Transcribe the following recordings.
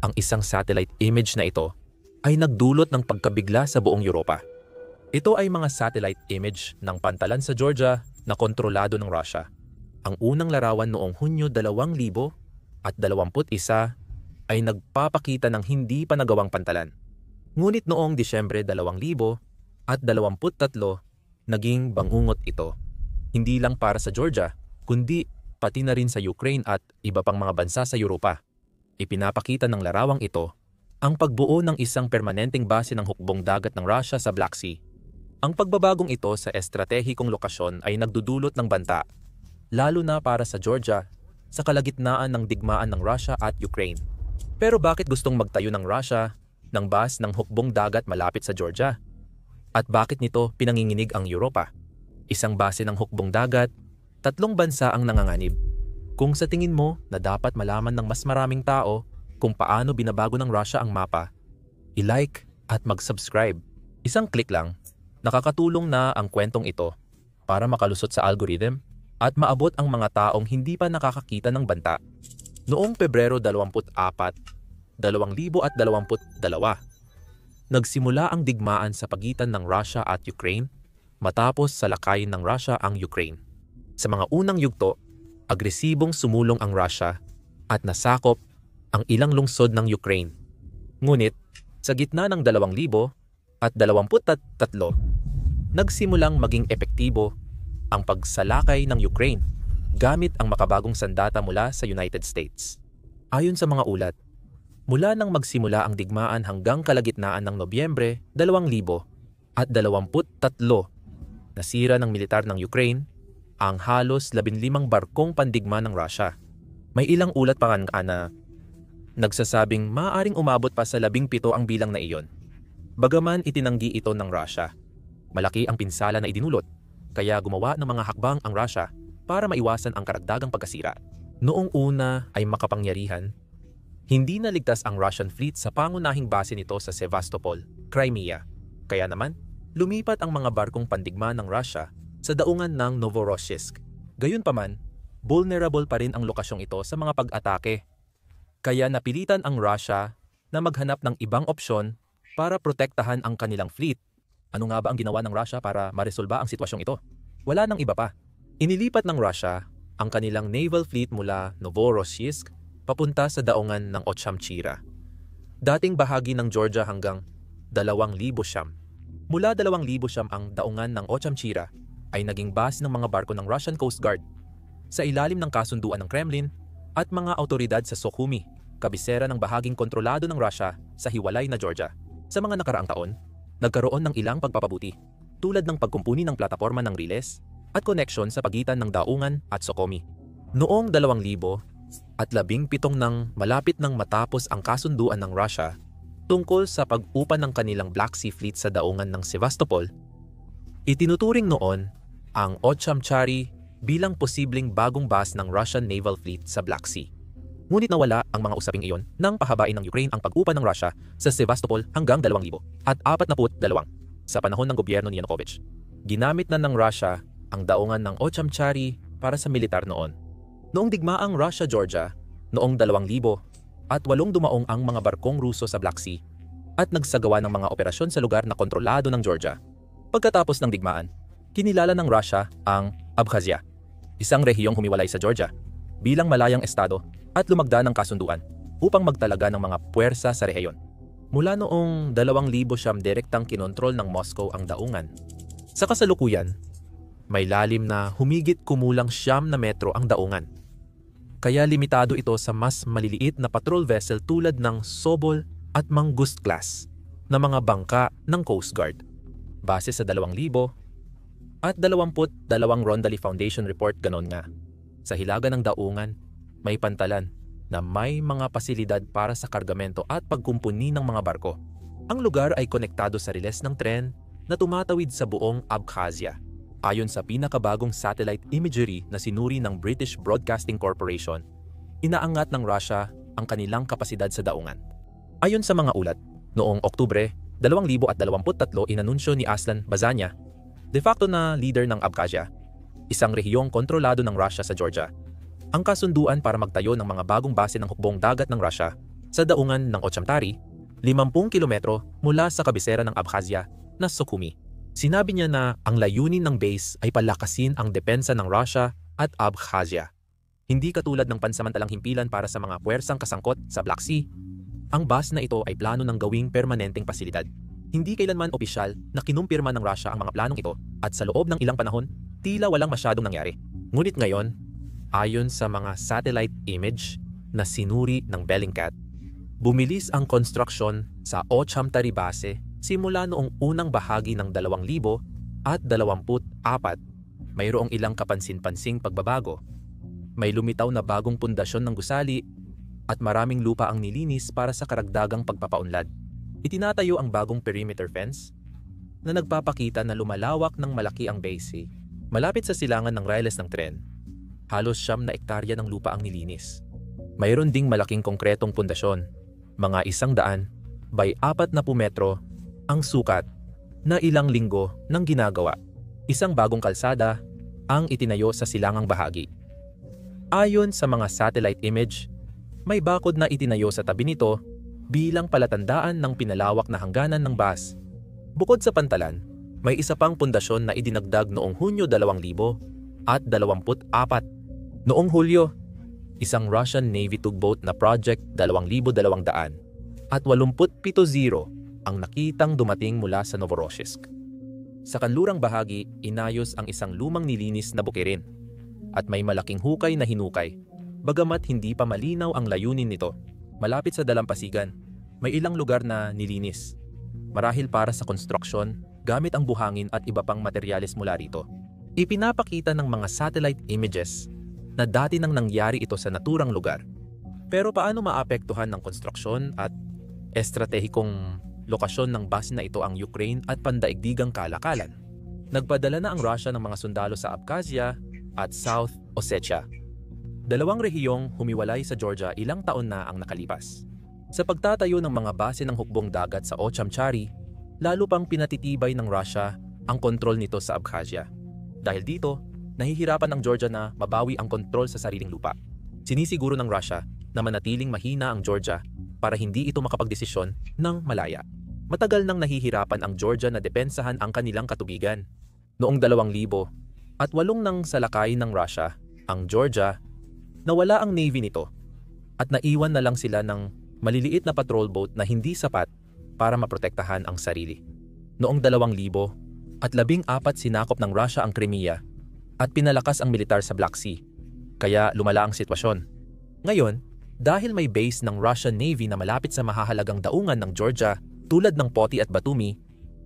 Ang isang satellite image na ito ay nagdulot ng pagkabigla sa buong Europa. Ito ay mga satellite image ng pantalan sa Georgia na kontrolado ng Russia. Ang unang larawan noong Hunyo 2021 ay nagpapakita ng hindi pa nagawang pantalan. Ngunit noong Disyembre 2023, naging bangungot ito. Hindi lang para sa Georgia, kundi pati na rin sa Ukraine at iba pang mga bansa sa Europa. Ipinapakita ng larawang ito ang pagbuo ng isang permanenteng base ng hukbong dagat ng Russia sa Black Sea. Ang pagbabagong ito sa estratehikong lokasyon ay nagdudulot ng banta, lalo na para sa Georgia sa kalagitnaan ng digmaan ng Russia at Ukraine. Pero bakit gustong magtayo ng Russia ng base ng hukbong dagat malapit sa Georgia? At bakit nito pinanginginig ang Europa? Isang base ng hukbong dagat, 3 bansa ang nanganganib. Kung sa tingin mo na dapat malaman ng mas maraming tao kung paano binabago ng Russia ang mapa, i-like at mag-subscribe. Isang click lang, nakakatulong na ang kwentong ito para makalusot sa algorithm at maabot ang mga taong hindi pa nakakakita ng banta. Noong Pebrero 24, 2022, nagsimula ang digmaan sa pagitan ng Russia at Ukraine matapos salakayin ng Russia ang Ukraine. Sa mga unang yugto, agresibong sumulong ang Russia at nasakop ang ilang lungsod ng Ukraine. Ngunit, sa gitna ng 2023, nagsimulang maging epektibo ang pagsalakay ng Ukraine gamit ang makabagong sandata mula sa United States. Ayon sa mga ulat, mula nang magsimula ang digmaan hanggang kalagitnaan ng Nobyembre 2023, nasira ng militar ng Ukraine ang halos 15 barkong pandigma ng Russia. May ilang ulat pa nga na nagsasabing maaaring umabot pa sa 17 ang bilang na iyon. Bagaman itinanggi ito ng Russia, malaki ang pinsala na idinulot, kaya gumawa ng mga hakbang ang Russia para maiwasan ang karagdagang pagkasira. Noong una ay makapangyarihan, hindi naligtas ang Russian fleet sa pangunahing base nito sa Sevastopol, Crimea. Kaya naman, lumipat ang mga barkong pandigma ng Russia sa daungan ng Novorossiysk. Gayunpaman, vulnerable pa rin ang lokasyong ito sa mga pag-atake. Kaya napilitan ang Russia na maghanap ng ibang opsyon para protektahan ang kanilang fleet. Ano nga ba ang ginawa ng Russia para maresolba ang sitwasyong ito? Wala nang iba pa. Inilipat ng Russia ang kanilang naval fleet mula Novorossiysk papunta sa daungan ng Ochamchira, dating bahagi ng Georgia hanggang 2,000 siyam. Mula 2,000 siyam ang daungan ng Ochamchira ay naging base ng mga barko ng Russian Coast Guard sa ilalim ng kasunduan ng Kremlin at mga autoridad sa Sukhumi, kabisera ng bahaging kontrolado ng Russia sa hiwalay na Georgia. Sa mga nakaraang taon, nagkaroon ng ilang pagpapabuti tulad ng pagkumpuni ng plataporma ng riles at koneksyon sa pagitan ng daungan at Sukhumi. Noong 2017 nang malapit nang matapos ang kasunduan ng Russia tungkol sa pag-upa ng kanilang Black Sea Fleet sa daungan ng Sevastopol, itinuturing noon ang Ochamchari bilang posibleng bagong base ng Russian Naval Fleet sa Black Sea. Ngunit nawala ang mga usaping iyon nang pahabain ng Ukraine ang pag-upa ng Russia sa Sevastopol hanggang 2042 sa panahon ng gobyerno ni Yanukovych. Ginamit na ng Russia ang daungan ng Ochamchari para sa militar noon. Noong digmaang Russia-Georgia, noong 2008 dumaong ang mga barkong Ruso sa Black Sea at nagsagawa ng mga operasyon sa lugar na kontrolado ng Georgia. Pagkatapos ng digmaan, kinilala ng Russia ang Abkhazia, isang rehiyong humiwalay sa Georgia, bilang malayang estado at lumagda ng kasunduan upang magtalaga ng mga puwersa sa rehiyon. Mula noong 2,000 siyam direktang kinontrol ng Moscow ang daungan. Sa kasalukuyan, may lalim na humigit kumulang 9 na metro ang daungan. Kaya limitado ito sa mas maliliit na patrol vessel tulad ng Sobol at Mangust class na mga bangka ng Coast Guard. Base sa 2,000 at 22 Rondaly Foundation report, ganon nga. Sa hilaga ng daungan, may pantalan na may mga pasilidad para sa kargamento at pagkumpuni ng mga barko. Ang lugar ay konektado sa riles ng tren na tumatawid sa buong Abkhazia. Ayon sa pinakabagong satellite imagery na sinuri ng British Broadcasting Corporation, inaangat ng Russia ang kanilang kapasidad sa daungan. Ayon sa mga ulat, noong Oktubre 2023 inanunsyo ni Aslan Bazania, de facto na leader ng Abkhazia, isang rehiyong kontrolado ng Russia sa Georgia, ang kasunduan para magtayo ng mga bagong base ng hukbong dagat ng Russia sa daungan ng Ochantari, 50 kilometro mula sa kabisera ng Abkhazia na Sukhumi. Sinabi niya na ang layunin ng base ay palakasin ang depensa ng Russia at Abkhazia. Hindi katulad ng pansamantalang himpilan para sa mga puwersang kasangkot sa Black Sea, ang base na ito ay plano ng gawing permanenteng pasilidad. Hindi kailanman opisyal na kinumpirma ng Russia ang mga planong ito at sa loob ng ilang panahon, tila walang masyadong nangyari. Ngunit ngayon, ayon sa mga satellite image na sinuri ng Bellingcat, bumilis ang konstruksyon sa Ochantari Base simula noong unang bahagi ng 2024. Mayroong ilang kapansin-pansing pagbabago. May lumitaw na bagong pundasyon ng gusali at maraming lupa ang nilinis para sa karagdagang pagpapaunlad. Itinatayo ang bagong perimeter fence na nagpapakita na lumalawak ng malaki ang base malapit sa silangan ng railes ng tren. Halos 9 na ektarya ng lupa ang nilinis. Mayroon ding malaking konkretong pundasyon, mga 100 by 40 metro ang sukat na ilang linggo nang ginagawa. Isang bagong kalsada ang itinayo sa silangang bahagi. Ayon sa mga satellite image, may bakod na itinayo sa tabi nito bilang palatandaan ng pinalawak na hangganan ng bus. Bukod sa pantalan, may isa pang pundasyon na idinagdag noong Hunyo 2024. Noong Hulyo, isang Russian Navy tugboat na Project 2200 at 87-0 ang nakitang dumating mula sa Novorossiysk. Sa kanlurang bahagi, inayos ang isang lumang nilinis na bukirin at may malaking hukay na hinukay. Bagamat hindi pa malinaw ang layunin nito, malapit sa dalampasigan, may ilang lugar na nilinis. Marahil para sa konstruksyon, gamit ang buhangin at iba pang materyales mula rito. Ipinapakita ng mga satellite images na dati nang nangyari ito sa naturang lugar. Pero paano maapektuhan ng konstruksyon at estratehikong lokasyon ng base na ito ang Ukraine at pandaigdigang kalakalan? Nagpadala na ang Russia ng mga sundalo sa Abkhazia at South Ossetia. Dalawang rehiyong humiwalay sa Georgia ilang taon na ang nakalipas. Sa pagtatayo ng mga base ng hukbong dagat sa Ochantari, lalo pang pinatitibay ng Russia ang kontrol nito sa Abkhazia. Dahil dito, nahihirapan ang Georgia na mabawi ang kontrol sa sariling lupa. Sinisiguro ng Russia na manatiling mahina ang Georgia para hindi ito makapagdesisyon ng malaya. Matagal nang nahihirapan ang Georgia na depensahan ang kanilang katubigan. Noong 2008 nang salakay ng Russia ang Georgia, nawala ang navy nito at naiwan na lang sila ng maliliit na patrol boat na hindi sapat para maprotektahan ang sarili. Noong 2014 sinakop ng Russia ang Crimea at pinalakas ang militar sa Black Sea, kaya lumala ang sitwasyon. Ngayon, dahil may base ng Russian Navy na malapit sa mahahalagang daungan ng Georgia tulad ng Poti at Batumi,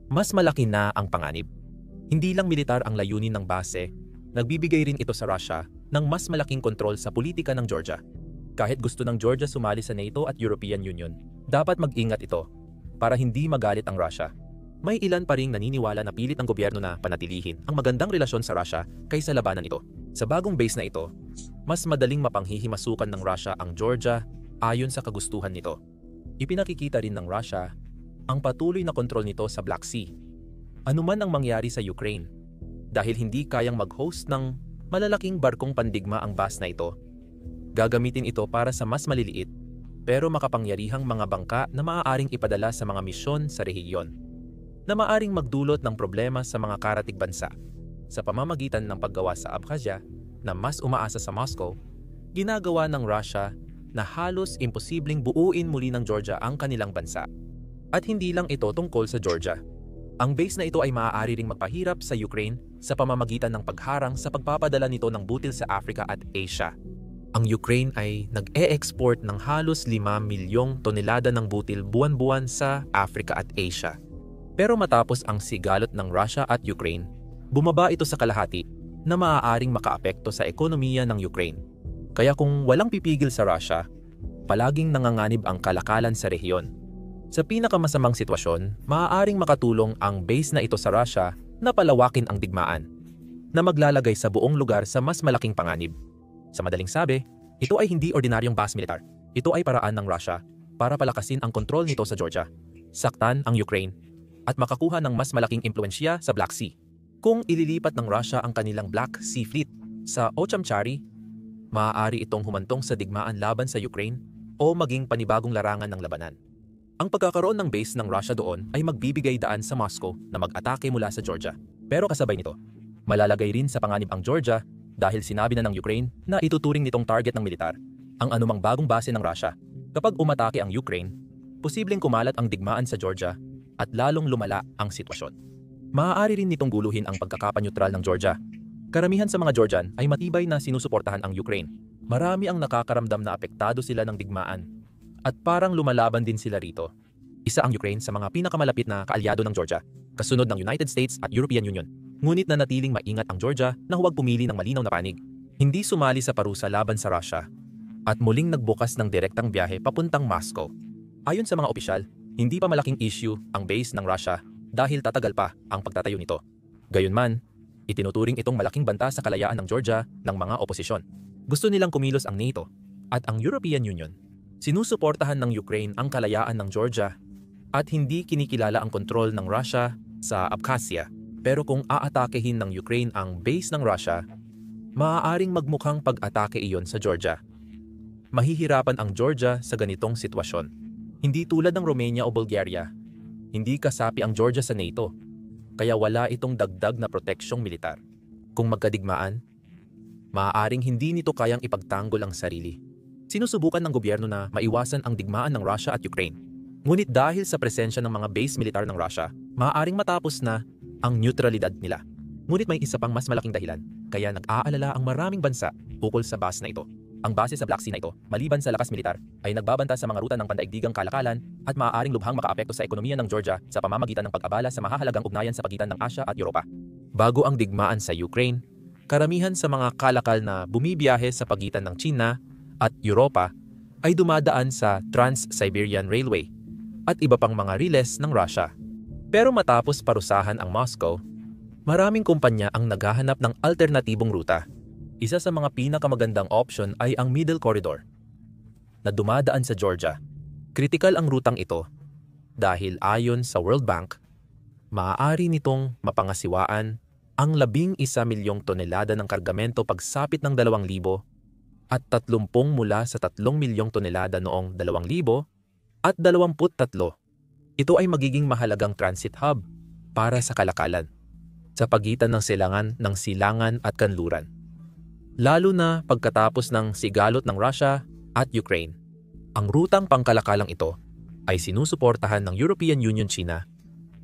mas malaki na ang panganib. Hindi lang militar ang layunin ng base, nagbibigay rin ito sa Russia ng mas malaking kontrol sa politika ng Georgia. Kahit gusto ng Georgia sumali sa NATO at European Union, dapat mag-ingat ito para hindi magalit ang Russia. May ilan pa ring naniniwala na pilit ng gobyerno na panatilihin ang magandang relasyon sa Russia kaysa labanan ito. Sa bagong base na ito, mas madaling mapanghihimasukan ng Russia ang Georgia ayon sa kagustuhan nito. Ipinakikita rin ng Russia ang patuloy na kontrol nito sa Black Sea. Ano man ang mangyari sa Ukraine, dahil hindi kayang mag-host ng malalaking barkong pandigma ang base na ito, gagamitin ito para sa mas maliliit pero makapangyarihang mga bangka na maaaring ipadala sa mga misyon sa rehiyon, na maaaring magdulot ng problema sa mga karatig bansa. Sa pamamagitan ng paggawa sa Abkhazia na mas umaasa sa Moscow, ginagawa ng Russia na halos imposibleng buuin muli ng Georgia ang kanilang bansa. At hindi lang ito tungkol sa Georgia. Ang base na ito ay maaari ring magpahirap sa Ukraine sa pamamagitan ng pagharang sa pagpapadala nito ng butil sa Africa at Asia. Ang Ukraine ay nag-e-export ng halos 5 milyong tonelada ng butil buwan-buwan sa Africa at Asia. Pero matapos ang sigalot ng Russia at Ukraine, bumaba ito sa kalahati na maaaring makaapekto sa ekonomiya ng Ukraine. Kaya kung walang pipigil sa Russia, palaging nanganganib ang kalakalan sa rehiyon. Sa pinakamasamang sitwasyon, maaaring makatulong ang base na ito sa Russia na palawakin ang digmaan, na maglalagay sa buong lugar sa mas malaking panganib. Sa madaling sabi, ito ay hindi ordinaryong base militar. Ito ay paraan ng Russia para palakasin ang kontrol nito sa Georgia, saktan ang Ukraine, at makakuha ng mas malaking impluensya sa Black Sea. Kung ililipat ng Russia ang kanilang Black Sea Fleet sa Ochantari, maaari itong humantong sa digmaan laban sa Ukraine o maging panibagong larangan ng labanan. Ang pagkakaroon ng base ng Russia doon ay magbibigay daan sa Moscow na mag-atake mula sa Georgia. Pero kasabay nito, malalagay rin sa panganib ang Georgia dahil sinabi na ng Ukraine na ituturing nitong target ng militar ang anumang bagong base ng Russia. Kapag umatake ang Ukraine, posibleng kumalat ang digmaan sa Georgia at lalong lumala ang sitwasyon. Maaari rin nitong guluhin ang pagkakapanneutral ng Georgia. Karamihan sa mga Georgian ay matibay na sinusuportahan ang Ukraine. Marami ang nakakaramdam na apektado sila ng digmaan at parang lumalaban din sila rito. Isa ang Ukraine sa mga pinakamalapit na kaalyado ng Georgia, kasunod ng United States at European Union. Ngunit nanatiling maingat ang Georgia na huwag pumili ng malinaw na panig. Hindi sumali sa parusa laban sa Russia at muling nagbukas ng direktang biyahe papuntang Moscow. Ayon sa mga opisyal, hindi pa malaking issue ang base ng Russia dahil tatagal pa ang pagtatayo nito. Gayunman, itinuturing itong malaking banta sa kalayaan ng Georgia ng mga oposisyon. Gusto nilang kumilos ang NATO at ang European Union. Sinusuportahan ng Ukraine ang kalayaan ng Georgia at hindi kinikilala ang kontrol ng Russia sa Abkhazia. Pero kung aatakehin ng Ukraine ang base ng Russia, maaaring magmukhang pag-atake iyon sa Georgia. Mahihirapan ang Georgia sa ganitong sitwasyon. Hindi tulad ng Romania o Bulgaria, hindi kasapi ang Georgia sa NATO, kaya wala itong dagdag na proteksyong militar. Kung magkadigmaan, maaaring hindi nito kayang ipagtanggol ang sarili. Sinusubukan ng gobyerno na maiwasan ang digmaan ng Russia at Ukraine. Ngunit dahil sa presensya ng mga base militar ng Russia, maaaring matapos na ang neutralidad nila. Ngunit may isa pang mas malaking dahilan, kaya nag-aalala ang maraming bansa ukol sa base na ito. Ang base sa Black Sea na ito, maliban sa lakas militar, ay nagbabanta sa mga ruta ng pandaigdigang kalakalan at maaaring lubhang makaapekto sa ekonomiya ng Georgia sa pamamagitan ng pag-abala sa mahahalagang ugnayan sa pagitan ng Asya at Europa. Bago ang digmaan sa Ukraine, karamihan sa mga kalakal na bumibiyahe sa pagitan ng China at Europa ay dumadaan sa Trans-Siberian Railway at iba pang mga riles ng Russia. Pero matapos parusahan ang Moscow, maraming kumpanya ang naghahanap ng alternatibong ruta. Isa sa mga pinakamagandang option ay ang Middle Corridor na dumadaan sa Georgia. Kritikal ang rutang ito dahil ayon sa World Bank, maaari nitong mapangasiwaan ang 11 milyong tonelada ng kargamento pagsapit ng 2,000 at 30 mula sa 3 milyong tonelada noong 2000 at 23. Ito ay magiging mahalagang transit hub para sa kalakalan sa pagitan ng silangan at kanluran. Lalo na pagkatapos ng sigalot ng Russia at Ukraine. Ang rutang pangkalakalang ito ay sinusuportahan ng European Union, China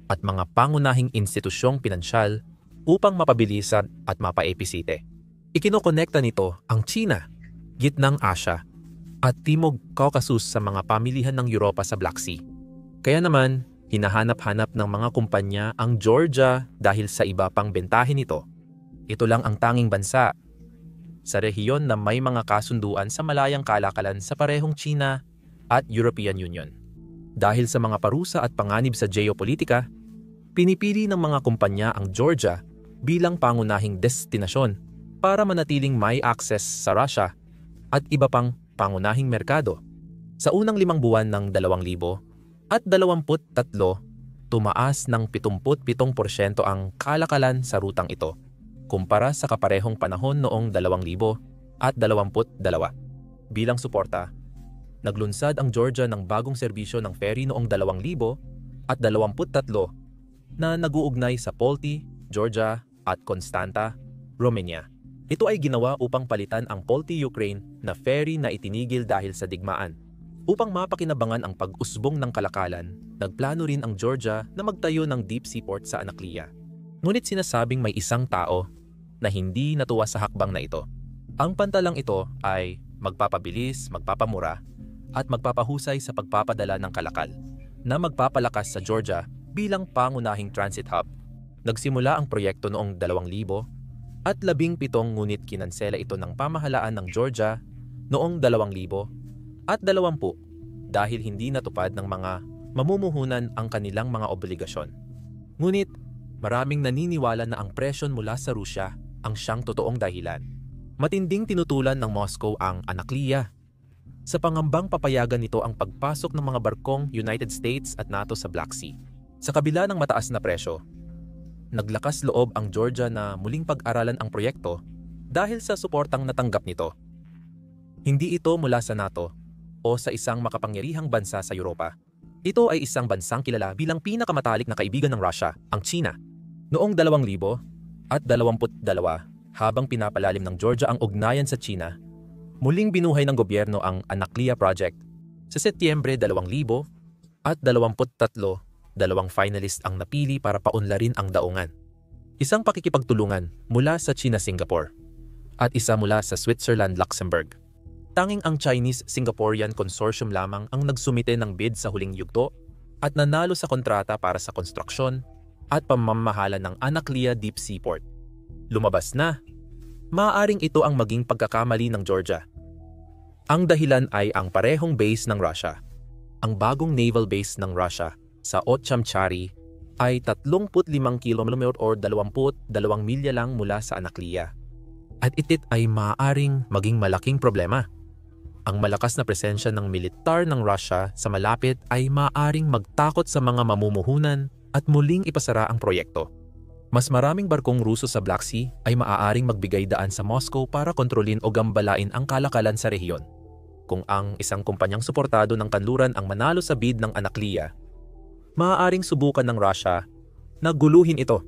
at mga pangunahing institusyong pinansyal upang mapabilisan at mapaepisite. Ikinokonekta nito ang China, Gitnang Asya at Timog Caucasus sa mga pamilihan ng Europa sa Black Sea. Kaya naman, hinahanap-hanap ng mga kumpanya ang Georgia dahil sa iba pang bentahin nito. Ito lang ang tanging bansa sa rehiyon na may mga kasunduan sa malayang kalakalan sa parehong China at European Union. Dahil sa mga parusa at panganib sa geopolitika, pinipili ng mga kumpanya ang Georgia bilang pangunahing destinasyon para manatiling may access sa Russia at iba pang pangunahing merkado. Sa unang 5 buwan ng 2000 at 23, tumaas ng 77% ang kalakalan sa rutang ito kumpara sa kaparehong panahon noong 2022. Bilang suporta, naglunsad ang Georgia ng bagong serbisyo ng ferry noong 2023 na nag-uugnay sa Polty, Georgia at Constanta, Romania. Ito ay ginawa upang palitan ang Polty, Ukraine na ferry na itinigil dahil sa digmaan. Upang mapakinabangan ang pag-usbong ng kalakalan, nagplano rin ang Georgia na magtayo ng deep sea port sa Anaklia. Ngunit sinasabing may isang tao na hindi natuwa sa hakbang na ito. Ang pantalang ito ay magpapabilis, magpapamura, at magpapahusay sa pagpapadala ng kalakal na magpapalakas sa Georgia bilang pangunahing transit hub. Nagsimula ang proyekto noong 2000 at 17 ngunit kinansela ito ng pamahalaan ng Georgia noong 2020 dahil hindi natupad ng mga mamumuhunan ang kanilang mga obligasyon. Ngunit maraming naniniwala na ang presyon mula sa Rusya ang siyang totoong dahilan. Matinding tinutulan ng Moscow ang Anaklia sa pangambang papayagan nito ang pagpasok ng mga barkong United States at NATO sa Black Sea. Sa kabila ng mataas na presyo, naglakas loob ang Georgia na muling pag-aralan ang proyekto dahil sa suportang natanggap nito. Hindi ito mula sa NATO, o sa isang makapangyarihang bansa sa Europa. Ito ay isang bansang kilala bilang pinakamatalik na kaibigan ng Russia, ang China. Noong 2022, habang pinapalalim ng Georgia ang ugnayan sa China, muling binuhay ng gobyerno ang Anaklia Project. Sa Setyembre 2023, dalawang finalist ang napili para paunlarin ang daungan. Isang pakikipagtulungan mula sa China-Singapore at isa mula sa Switzerland-Luxembourg. Tanging ang Chinese-Singaporean Consortium lamang ang nagsumite ng bid sa huling yugto at nanalo sa kontrata para sa konstruksyon at pamamahala ng Anaklia Deep Sea Port. Lumabas na, maaaring ito ang maging pagkakamali ng Georgia. Ang dahilan ay ang parehong base ng Russia. Ang bagong naval base ng Russia sa Ochumchari ay 35 kilometro o 22 milya lang mula sa Anaklia. At ito ay maaaring maging malaking problema. Ang malakas na presensya ng militar ng Russia sa malapit ay maaaring magtakot sa mga mamumuhunan at muling ipasara ang proyekto. Mas maraming barkong Ruso sa Black Sea ay maaaring magbigay daan sa Moscow para kontrolin o gambalain ang kalakalan sa rehiyon. Kung ang isang kumpanyang suportado ng kanluran ang manalo sa bid ng Anaklia, maaaring subukan ng Russia na guluhin ito.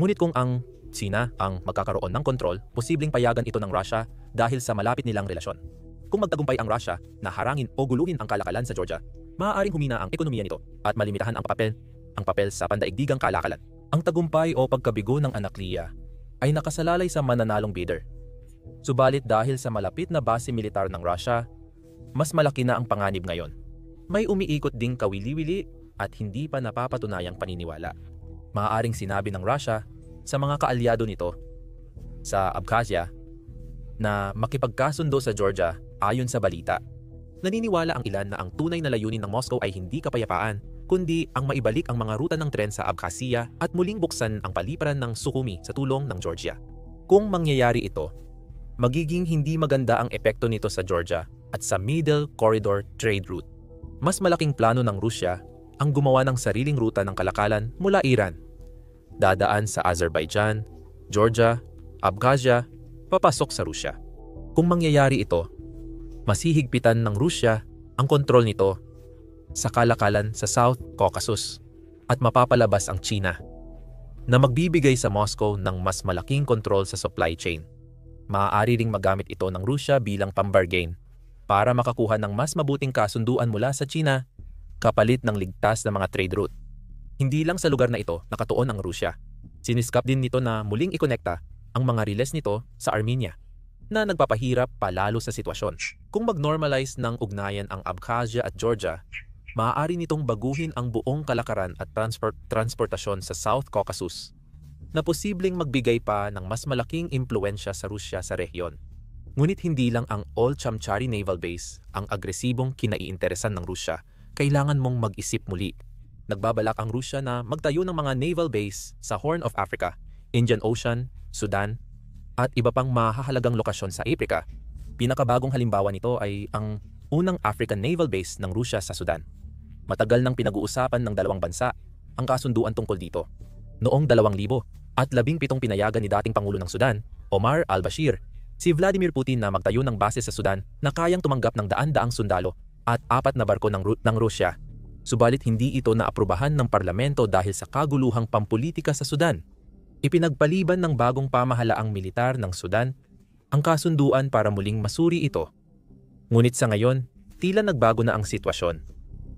Ngunit kung ang China ang magkakaroon ng kontrol, posibleng payagan ito ng Russia dahil sa malapit nilang relasyon. Kung magtagumpay ang Russia na harangin o guluhin ang kalakalan sa Georgia, maaaring humina ang ekonomiya nito at malimitahan ang papel sa pandaigdigang kalakalan. Ang tagumpay o pagkabigo ng Anaklia ay nakasalalay sa mananalong bidder. Subalit dahil sa malapit na base militar ng Russia, mas malaki na ang panganib ngayon. May umiikot ding kawili-wili at hindi pa napapatunayang paniniwala. Maaaring sinabi ng Russia sa mga kaalyado nito sa Abkhazia na makipagkasundo sa Georgia ayon sa balita. Naniniwala ang ilan na ang tunay na layunin ng Moscow ay hindi kapayapaan, kundi ang maibalik ang mga ruta ng tren sa Abkhazia at muling buksan ang paliparan ng Sukhumi sa tulong ng Georgia. Kung mangyayari ito, magiging hindi maganda ang epekto nito sa Georgia at sa Middle Corridor trade route. Mas malaking plano ng Rusya ang gumawa ng sariling ruta ng kalakalan mula Iran. Dadaan sa Azerbaijan, Georgia, Abkhazia, papasok sa Rusya. Kung mangyayari ito, masihigpitan ng Rusya ang kontrol nito sa kalakalan sa South Caucasus at mapapalabas ang China na magbibigay sa Moscow ng mas malaking kontrol sa supply chain. Maaari ring magamit ito ng Rusya bilang pambargain para makakuha ng mas mabuting kasunduan mula sa China kapalit ng ligtas na mga trade route. Hindi lang sa lugar na ito nakatuon ang Rusya. Siniskap din nito na muling ikonekta ang mga riles nito sa Armenia na nagpapahirap palalo sa sitwasyon. Kung mag-normalize ng ugnayan ang Abkhazia at Georgia, maaari nitong baguhin ang buong kalakaran at transportasyon sa South Caucasus na posibleng magbigay pa ng mas malaking impluensya sa Rusya sa rehiyon. Ngunit hindi lang ang Ochumchari Naval Base ang agresibong kinaiinteresan ng Rusya. Kailangan mong mag-isip muli. Nagbabalak ang Rusya na magtayo ng mga naval base sa Horn of Africa, Indian Ocean, Sudan, at iba pang mahahalagang lokasyon sa Africa. Pinakabagong halimbawa nito ay ang unang African Naval Base ng Rusya sa Sudan. Matagal nang pinag-uusapan ng dalawang bansa ang kasunduan tungkol dito. Noong 2017 pinayagan ni dating Pangulo ng Sudan, Omar al-Bashir, si Vladimir Putin na magtayo ng base sa Sudan na kayang tumanggap ng daan-daang sundalo at 4 na barko ng Rusya. Subalit hindi ito naaprubahan ng parlamento dahil sa kaguluhang pampulitika sa Sudan. Ipinagpaliban ng bagong pamahalaang militar ng Sudan ang kasunduan para muling masuri ito. Ngunit sa ngayon, tila nagbago na ang sitwasyon.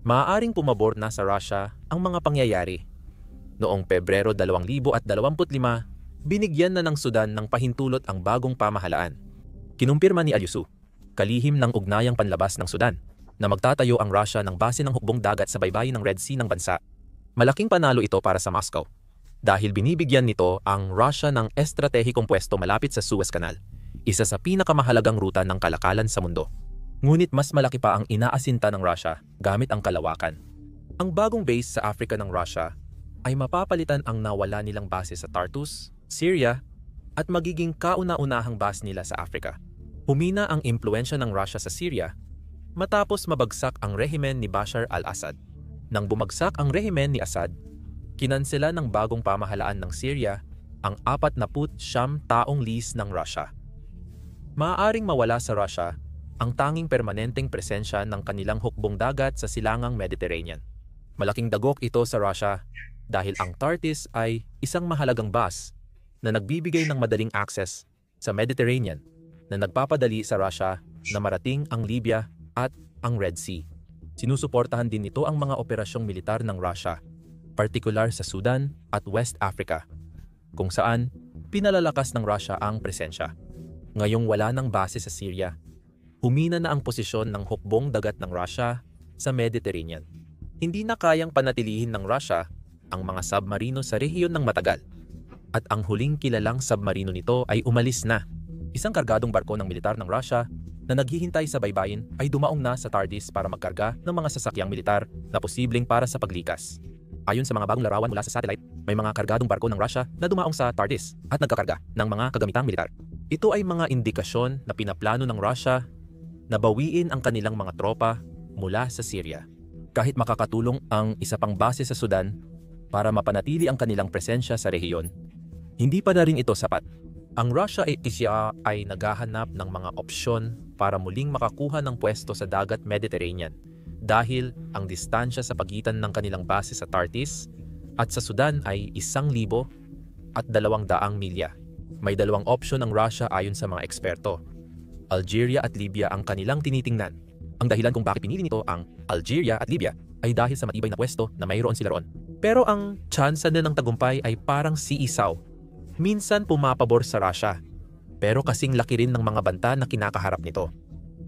Maaaring pumabor na sa Russia ang mga pangyayari. Noong Pebrero 2025, binigyan na ng Sudan ng pahintulot ang bagong pamahalaan. Kinumpirma ni Al-Yusuf, kalihim ng ugnayang panlabas ng Sudan, na magtatayo ang Russia ng base ng hukbong dagat sa baybayin ng Red Sea ng bansa. Malaking panalo ito para sa Moscow dahil binibigyan nito ang Russia ng estratehikong pwesto malapit sa Suez Canal, isa sa pinakamahalagang ruta ng kalakalan sa mundo. Ngunit mas malaki pa ang inaasinta ng Russia gamit ang kalawakan. Ang bagong base sa Africa ng Russia ay mapapalitan ang nawala nilang base sa Tartus, Syria, at magiging kauna-unahang base nila sa Africa. Humina ang impluensya ng Russia sa Syria matapos mabagsak ang rehimen ni Bashar al-Assad. Nang bumagsak ang rehimen ni Assad, kinansela ng bagong pamahalaan ng Syria ang 49 taong lease ng Russia. Maaaring mawala sa Russia ang tanging permanenteng presensya ng kanilang hukbong dagat sa silangang Mediterranean. Malaking dagok ito sa Russia dahil ang TARTIS ay isang mahalagang base na nagbibigay ng madaling access sa Mediterranean na nagpapadali sa Russia na marating ang Libya at ang Red Sea. Sinusuportahan din nito ang mga operasyong militar ng Russia, partikular sa Sudan at West Africa, kung saan pinalalakas ng Russia ang presensya. Ngayong wala ng base sa Syria, humina na ang posisyon ng hukbong dagat ng Russia sa Mediterranean. Hindi na kayang panatilihin ng Russia ang mga submarino sa rehiyon ng matagal. At ang huling kilalang submarino nito ay umalis na. Isang kargadong barko ng militar ng Russia na naghihintay sa baybayin ay dumaong na sa TARDIS para magkarga ng mga sasakyang militar na posibleng para sa paglikas. Ayon sa mga bagong larawan mula sa satellite, may mga kargadong barko ng Russia na dumaong sa TARDIS at nagkakarga ng mga kagamitang militar. Ito ay mga indikasyon na pinaplano ng Russia na bawiin ang kanilang mga tropa mula sa Syria. Kahit makakatulong ang isa pang base sa Sudan para mapanatili ang kanilang presensya sa rehiyon, hindi pa na rin ito sapat. Ang Russia ay naghahanap ng mga opsyon para muling makakuha ng pwesto sa dagat Mediterranean dahil ang distansya sa pagitan ng kanilang base sa TARTIS at sa Sudan ay 1,200 milya. May dalawang opsyon ang Russia ayon sa mga eksperto. Algeria at Libya ang kanilang tinitingnan. Ang dahilan kung bakit pinili nito ang Algeria at Libya ay dahil sa matibay na pwesto na mayroon sila roon. Pero ang tsansa na ng tagumpay ay parang siisaw. Minsan pumapabor sa Russia, pero kasing laki rin ng mga banta na kinakaharap nito.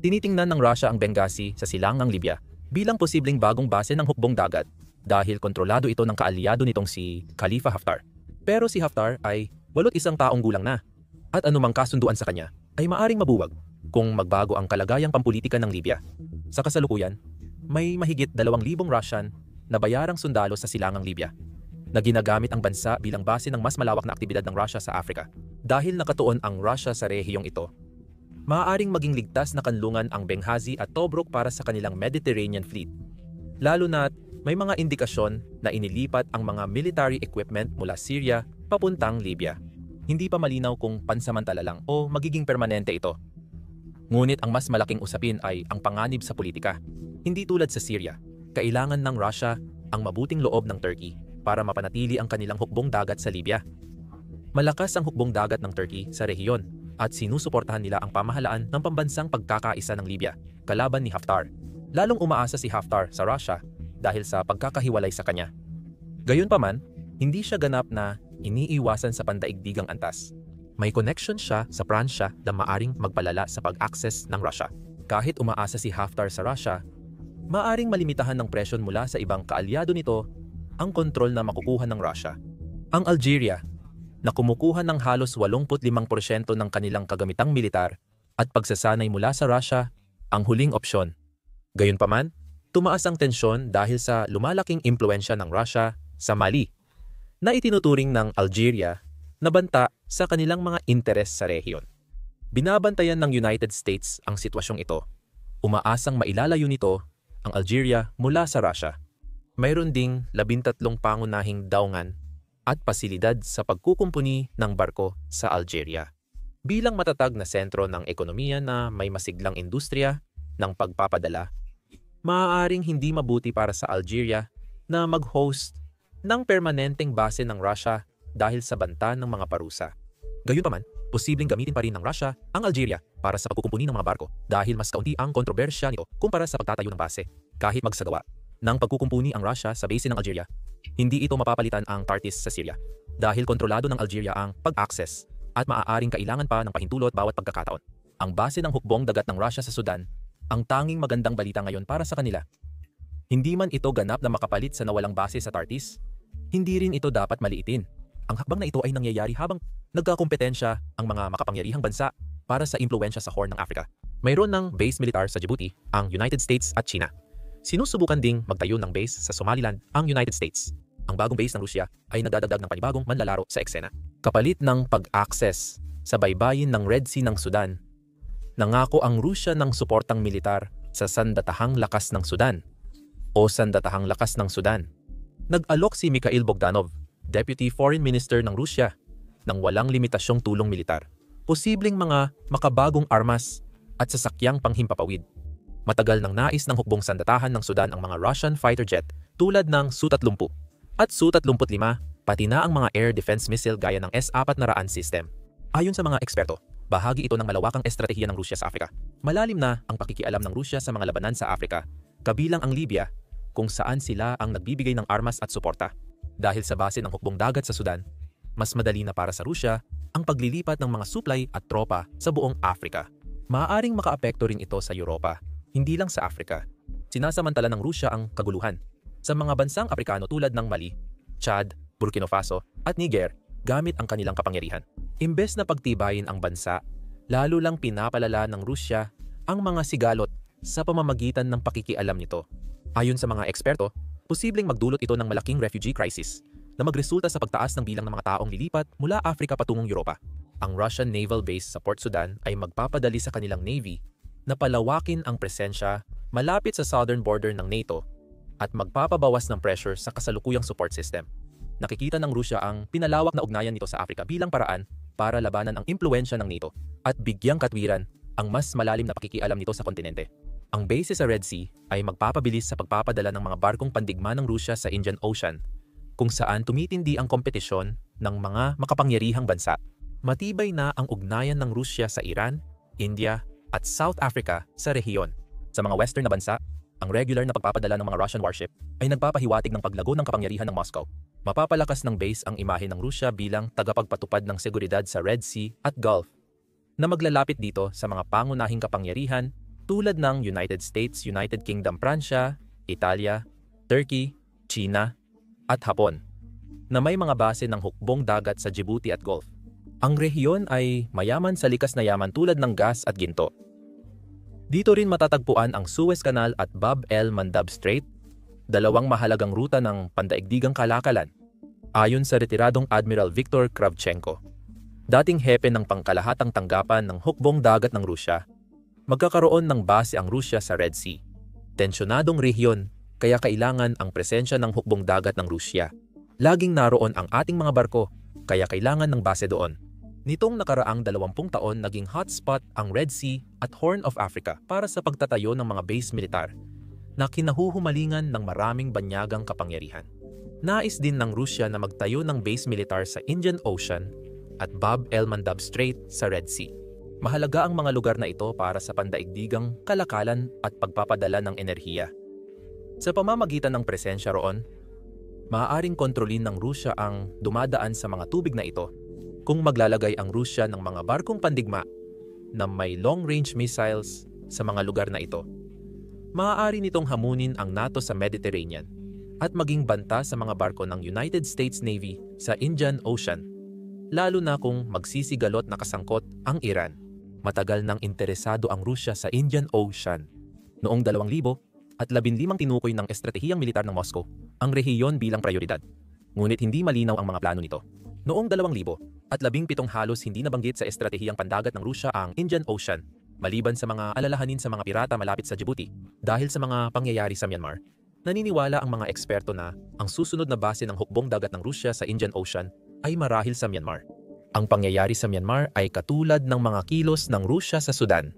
Tinitingnan ng Russia ang Benghazi sa silangang Libya bilang posibleng bagong base ng hukbong dagat dahil kontrolado ito ng kaalyado nitong si Khalifa Haftar. Pero si Haftar ay 81 taong gulang na at anumang kasunduan sa kanya ay maaring mabuwag kung magbago ang kalagayang pampulitika ng Libya. Sa kasalukuyan, may mahigit 2,000 Russian na bayarang sundalo sa silangang Libya na ginagamit ang bansa bilang base ng mas malawak na aktibidad ng Russia sa Africa. Dahil nakatuon ang Russia sa rehiyong ito, maaaring maging ligtas na kanlungan ang Benghazi at Tobruk para sa kanilang Mediterranean fleet. Lalo na't may mga indikasyon na inilipat ang mga military equipment mula Syria papuntang Libya. Hindi pa malinaw kung pansamantala lang o magiging permanente ito. Ngunit ang mas malaking usapin ay ang panganib sa politika. Hindi tulad sa Syria, kailangan ng Russia ang mabuting loob ng Turkey para mapanatili ang kanilang hukbong dagat sa Libya. Malakas ang hukbong dagat ng Turkey sa rehiyon at sinusuportahan nila ang pamahalaan ng pambansang pagkakaisa ng Libya kalaban ni Haftar. Lalong umaasa si Haftar sa Russia dahil sa pagkakahiwalay sa kanya. Gayunpaman, hindi siya ganap na iniiwasan sa pandaigdigang antas. May connection siya sa Pransya na maaring magpalala sa pag-access ng Russia. Kahit umaasa si Haftar sa Russia, maaring malimitahan ng presyon mula sa ibang kaalyado nito ang kontrol na makukuha ng Russia. Ang Algeria, na kumukuha ng halos 85% ng kanilang kagamitang militar at pagsasanay mula sa Russia, ang huling opsyon. Gayunpaman, tumaas ang tensyon dahil sa lumalaking impluensya ng Russia sa Mali, na itinuturing ng Algeria na banta sa kanilang mga interes sa rehiyon. Binabantayan ng United States ang sitwasyong ito. Umaasang mailalayo nito ang Algeria mula sa Russia. Mayroon ding 13 pangunahing daungan at pasilidad sa pagkukumpuni ng barko sa Algeria. Bilang matatag na sentro ng ekonomiya na may masiglang industriya ng pagpapadala, maaaring hindi mabuti para sa Algeria na mag-host ng permanenteng base ng Russia dahil sa banta ng mga parusa. Gayunpaman, posibleng gamitin pa rin ng Russia ang Algeria para sa pagkukumpuni ng mga barko dahil mas kaunti ang kontrobersya nito kumpara sa pagtatayo ng base. Kahit magsagawa ng pagkukumpuni ang Russia sa base ng Algeria, hindi ito mapapalitan ang TARTIS sa Syria dahil kontrolado ng Algeria ang pag-access at maaaring kailangan pa ng pahintulot bawat pagkakataon. Ang base ng hukbong dagat ng Russia sa Sudan, ang tanging magandang balita ngayon para sa kanila. Hindi man ito ganap na makapalit sa nawalang base sa TARTIS, hindi rin ito dapat maliitin. Ang hakbang na ito ay nangyayari habang nagkakompetensya ang mga makapangyarihang bansa para sa impluensya sa Horn ng Africa. Mayroon ng base militar sa Djibouti ang United States at China. Sinusubukan ding magtayo ng base sa Somaliland ang United States. Ang bagong base ng Rusya ay nagdadagdag ng panibagong manlalaro sa eksena. Kapalit ng pag-access sa baybayin ng Red Sea ng Sudan, nangako ang Rusya ng suportang militar sa Sandatahang Lakas ng Sudan o Sandatahang Lakas ng Sudan. Nag-alok si Mikhail Bogdanov, Deputy Foreign Minister ng Rusya, ng walang limitasyong tulong militar, posibleng mga makabagong armas at sasakyang panghimpapawid. Matagal nang nais ng hukbong sandatahan ng Sudan ang mga Russian fighter jet tulad ng Su-30 at Su-35, pati na ang mga air defense missile gaya ng S-400 system. Ayon sa mga eksperto, bahagi ito ng malawakang estratehiya ng Rusya sa Afrika. Malalim na ang pakikialam ng Rusya sa mga labanan sa Afrika, kabilang ang Libya, kung saan sila ang nagbibigay ng armas at suporta. Dahil sa base ng hukbong dagat sa Sudan, mas madali na para sa Rusya ang paglilipat ng mga supply at tropa sa buong Afrika. Maaaring makaapekto rin ito sa Europa, hindi lang sa Afrika. Sinasamantala ng Rusya ang kaguluhan sa mga bansang Afrikano tulad ng Mali, Chad, Burkina Faso at Niger gamit ang kanilang kapangyarihan. Imbes na pagtibayin ang bansa, lalo lang pinapalala ng Rusya ang mga sigalot sa pamamagitan ng pakikialam nito. Ayon sa mga eksperto, posibleng magdulot ito ng malaking refugee crisis na magresulta sa pagtaas ng bilang ng mga taong lilipat mula Afrika patungong Europa. Ang Russian naval base sa Port Sudan ay magpapadali sa kanilang navy na palawakin ang presensya malapit sa southern border ng NATO at magpapabawas ng pressure sa kasalukuyang support system. Nakikita ng Rusya ang pinalawak na ugnayan nito sa Afrika bilang paraan para labanan ang impluwensya ng NATO at bigyang katwiran ang mas malalim na pakikialam nito sa kontinente. Ang base sa Red Sea ay magpapabilis sa pagpapadala ng mga barkong pandigma ng Rusya sa Indian Ocean, kung saan tumitindi ang kompetisyon ng mga makapangyarihang bansa. Matibay na ang ugnayan ng Rusya sa Iran, India at South Africa sa rehiyon. Sa mga western na bansa, ang regular na pagpapadala ng mga Russian warship ay nagpapahiwatig ng paglago ng kapangyarihan ng Moscow. Mapapalakas ng base ang imahe ng Rusya bilang tagapagpatupad ng seguridad sa Red Sea at Gulf, na maglalapit dito sa mga pangunahing kapangyarihan tulad ng United States, United Kingdom, Pransya, Italia, Turkey, China, at Hapon, na may mga base ng hukbong dagat sa Djibouti at Gulf. Ang rehiyon ay mayaman sa likas na yaman tulad ng gas at ginto. Dito rin matatagpuan ang Suez Canal at Bab el-Mandab Strait, dalawang mahalagang ruta ng pandaigdigang kalakalan, ayon sa retiradong Admiral Viktor Kravchenko, dating hepe ng pangkalahatang tanggapan ng hukbong dagat ng Rusya. Magkakaroon ng base ang Rusya sa Red Sea. Tensyonadong rehiyon, kaya kailangan ang presensya ng hukbong dagat ng Rusya. Laging naroon ang ating mga barko, kaya kailangan ng base doon. Nitong nakaraang 20 taon naging hotspot ang Red Sea at Horn of Africa para sa pagtatayo ng mga base militar na kinahuhumalingan ng maraming banyagang kapangyarihan. Nais din ng Rusya na magtayo ng base militar sa Indian Ocean at Bab el-Mandab Strait sa Red Sea. Mahalaga ang mga lugar na ito para sa pandaigdigang kalakalan at pagpapadala ng enerhiya. Sa pamamagitan ng presensya roon, maaaring kontrolin ng Rusya ang dumadaan sa mga tubig na ito kung maglalagay ang Rusya ng mga barkong pandigma na may long-range missiles sa mga lugar na ito. Maaari nitong hamunin ang NATO sa Mediterranean at maging banta sa mga barko ng United States Navy sa Indian Ocean, lalo na kung magsisigalot na kasangkot ang Iran. Matagal nang interesado ang Rusya sa Indian Ocean. Noong 2015 tinukoy ng estratehiyang militar ng Moscow ang rehiyon bilang prioridad. Ngunit hindi malinaw ang mga plano nito. Noong 2017 halos hindi nabanggit sa estratehiyang pandagat ng Rusya ang Indian Ocean, maliban sa mga alalahanin sa mga pirata malapit sa Djibouti dahil sa mga pangyayari sa Myanmar. Naniniwala ang mga eksperto na ang susunod na base ng hukbong dagat ng Rusya sa Indian Ocean ay marahil sa Myanmar. Ang pangyayari sa Myanmar ay katulad ng mga kilos ng Rusya sa Sudan.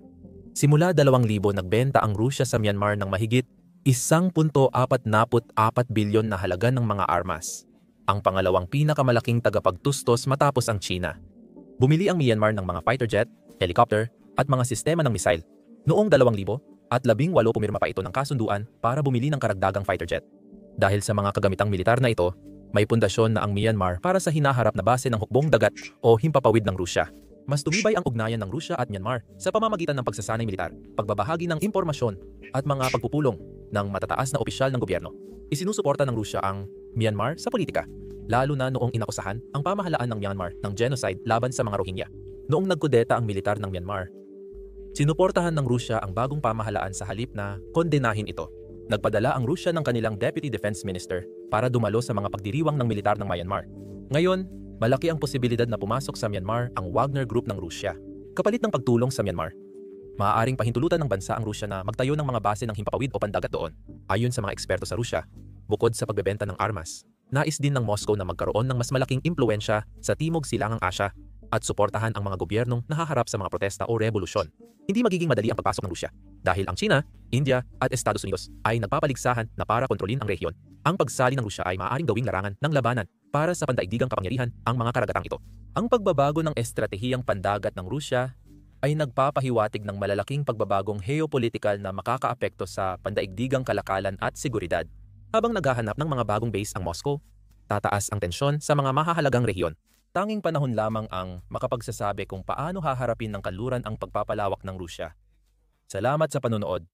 Simula 2000 nagbenta ang Rusya sa Myanmar ng mahigit 1.44 bilyon na halaga ng mga armas, ang pangalawang pinakamalaking tagapagtustos matapos ang China. Bumili ang Myanmar ng mga fighter jet, helicopter, at mga sistema ng missile. Noong 2018 pumirma pa ito ng kasunduan para bumili ng karagdagang fighter jet. Dahil sa mga kagamitang militar na ito, may pundasyon na ang Myanmar para sa hinaharap na base ng hukbong dagat o himpapawid ng Rusya. Mas tumibay ang ugnayan ng Rusya at Myanmar sa pamamagitan ng pagsasanay militar, pagbabahagi ng impormasyon at mga pagpupulong ng matataas na opisyal ng gobyerno. Isinusuporta ng Rusya ang Myanmar sa politika, lalo na noong inakusahan ang pamahalaan ng Myanmar ng genocide laban sa mga Rohingya. Noong nagkudeta ang militar ng Myanmar, sinuportahan ng Rusya ang bagong pamahalaan sa halip na kondenahin ito. Nagpadala ang Rusya ng kanilang Deputy Defense Minister para dumalo sa mga pagdiriwang ng militar ng Myanmar. Ngayon, malaki ang posibilidad na pumasok sa Myanmar ang Wagner Group ng Rusya, kapalit ng pagtulong sa Myanmar. Maaaring pahintulutan ng bansa ang Rusya na magtayo ng mga base ng himpapawid o pandagat doon. Ayon sa mga eksperto sa Rusya, bukod sa pagbebenta ng armas, nais din ng Moscow na magkaroon ng mas malaking impluwensya sa Timog Silangang Asya at suportahan ang mga gobyernong nahaharap sa mga protesta o revolusyon. Hindi magiging madali ang pagpasok ng Rusya dahil ang China, India at Estados Unidos ay nagpapaligsahan na para kontrolin ang rehiyon. Ang pagsali ng Rusya ay maaaring gawing larangan ng labanan para sa pandaigdigang kapangyarihan ang mga karagatang ito. Ang pagbabago ng estratehiyang pandagat ng Rusya ay nagpapahiwatig ng malalaking pagbabagong geopolitikal na makakaapekto sa pandaigdigang kalakalan at seguridad. Habang naghahanap ng mga bagong base ang Moscow, tataas ang tensyon sa mga mahahalagang rehiyon. Tanging panahon lamang ang makapagsasabi kung paano haharapin ng kanluran ang pagpapalawak ng Rusya. Salamat sa panonood.